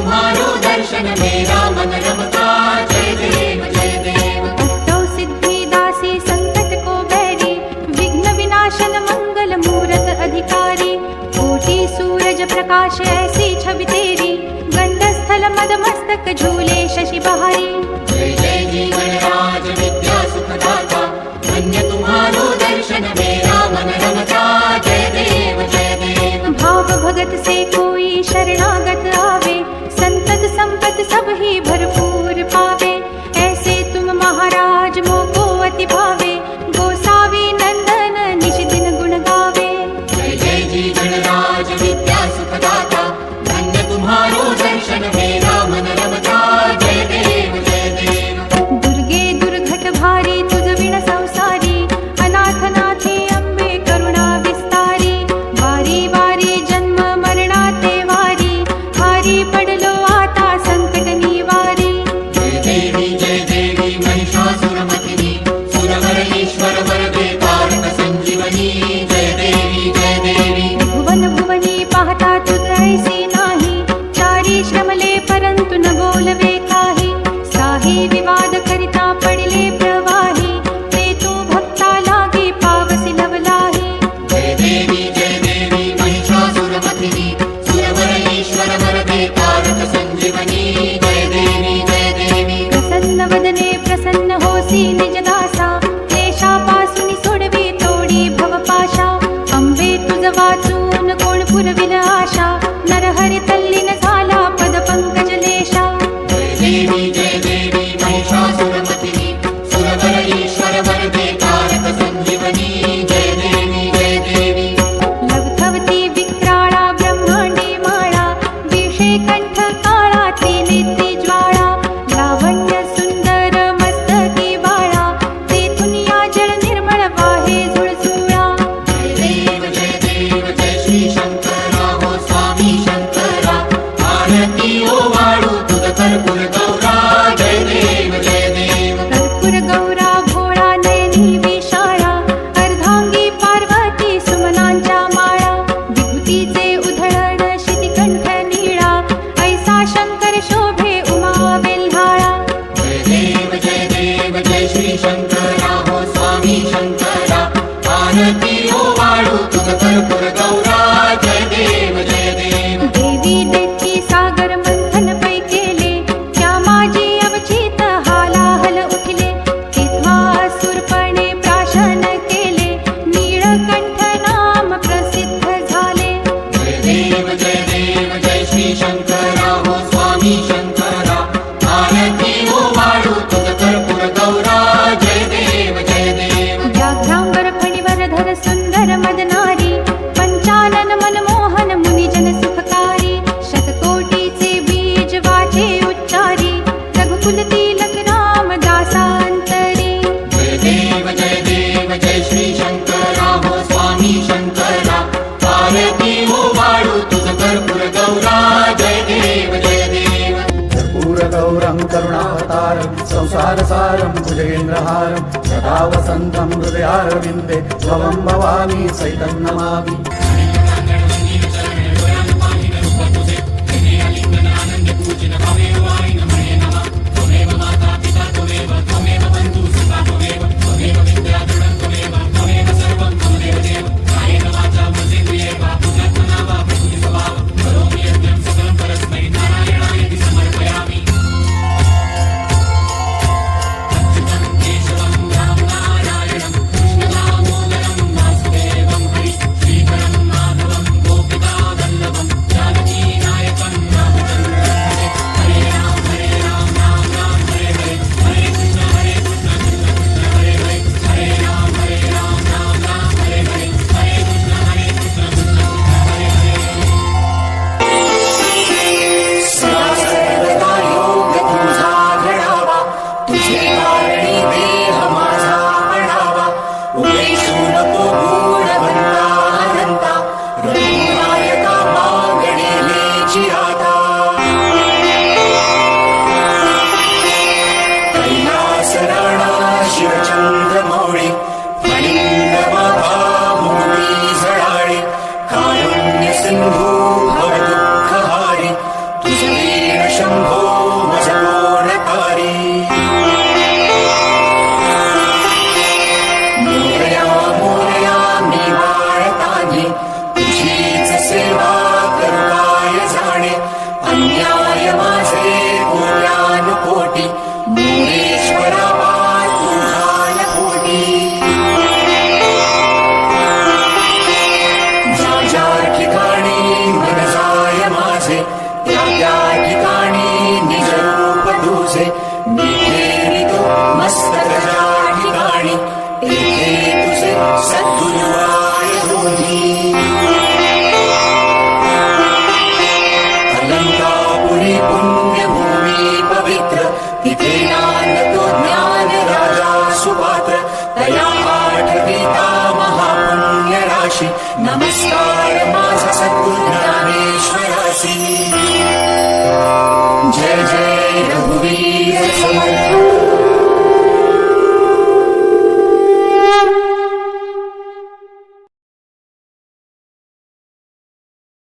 तुम्हारो दर्शन मेरा मन रमता। जय देव जय देव। अष्टौ सिद्धि दासी संकट को बैरी, विघ्न विनाशन मंगल मूरत अधिकारी। कोटि सूरज प्रकाश ऐसी छवि तेरी, गंडस्थल मद मस्तक झूले शशि बहारी। जय जय जी गणराज विद्या सुखदाता, धन्य तुम्हारो दर्शन मेरा मन रमता। जय देव जय देव। भाव भगत से कोई शरणागत आवे, संतत संपत सब ही भरपूर पावे। ऐसे तुम महाराज मोको अति भावे, गोसावी नंदन निज दिन गुण गावे। जय जय जी गणराज विद्या सुखदाता, धन्य तुम्हारो दर्शन मेरा मन रमता। जय देव जय देव। दुर्गे दुर्घट भारी तुझ विण संसारी, अनाथ नाथे अंबे करुणा विस्तारी। वारी वारी जन्म मरणाते वारी, हारी पडलो आता संकट निवारी। जय देवी महिषासुरमर्दिनी, सुरवर ईश्वर वरदे तारक संजीवनी। जय देवी भुवन भुवनी पाहता तुझ ऐसी नाही, चारी श्रमले परंतु न बोलवे काही। साही विवाद करिता पडले प्रवाही, ते तू भक्ता लागे पावसी लवलाही। जय देवी महिषासुरमर्दिनी, सुरवर ईश्वर वरदे तारक संजीवनी। जय देवी प्रसन्न वदने प्रसन्न होसी निज दासा, क्लेशापासून सोडवी तोडी भवपाशा। अंबे तुझ वाचून कोण पुरविल आशा, नरहरि तल्लीन झाला पद पंकज लेशा। जय देवी महिषासुरमर्दिनी, सुरवर ईश्वर वरदे तारक संजीवनी। जय देवी लवथवती विक्राळा ब्रह्मांडी माळा, विषे कंठ काळा त्रिनेत्री ज्वाळा। लावण्य सुंदर मस्तकी बाळा, तेथून या जळ निर्मळ वाहे झुळझुळा। जय देव जय श्री शंकरा हो स्वामी शंकरा, आरती ओ वाळू तुझ कर्पूर गौरा। जय देव कर्पूर गौरा भोळा नयनी विशाळा, अर्धांगी पार्वती सुमनांच्या माळा। विभूतीचे उधळण शितिकंठ निळा, ऐसा शंकर शोभे उमा वेल्हाळा। जय देव जय श्री शंकरा हो स्वामी शंकरा, आरती ओ वाळू तुझ कर्पूर गौरा। जय देव देवी देती सागर मंथन पै केले, त्या माझी अवचित हालाहल उठले। तेव्हा असुरपणे प्राशन केले, नीळकंठ नाम प्रसिद्ध झाले। जय देव जय श्री शंकरा हो स्वामी शंकरा, आरती ओ वाळू तुझ कर्पूर गौरा। जय देव व्याघ्रांबर फणीवर धर सुंदर मदनारी, पंचानन मनमोहन मुनिजन सुखकारी। शतकोटीचे बीज वाचे उच्चारी, रघुकुल तिलक राम दासांतरी। जय देव जय श्री शंकरा हो स्वामी शंकरा, आरती ओ वाळू तुझ कर्पूर गौरा। जय देव कर्पूरगौरं करुणावतारं संसारसारं भुजगेन्द्रहारं, सदा वसन्तं हृदयारविन्दे त्वं भवानी सहितं नमामि। सिंधू भवदुःखहारी तुझ वीण मी ठेवितो मस्तक ज्या ठिकाणी तेथे तुझे सद्गुरुवाय दोन्ही. अलंकापुरी पुण्यभूमी पवित्र तिथे नांदतो ज्ञान राजा सुपात्र. तया आठविता महापुण्य राशी नमस्कार माझा सद्गुरु ज्ञानेश्वरासी. जय जय रघुवीर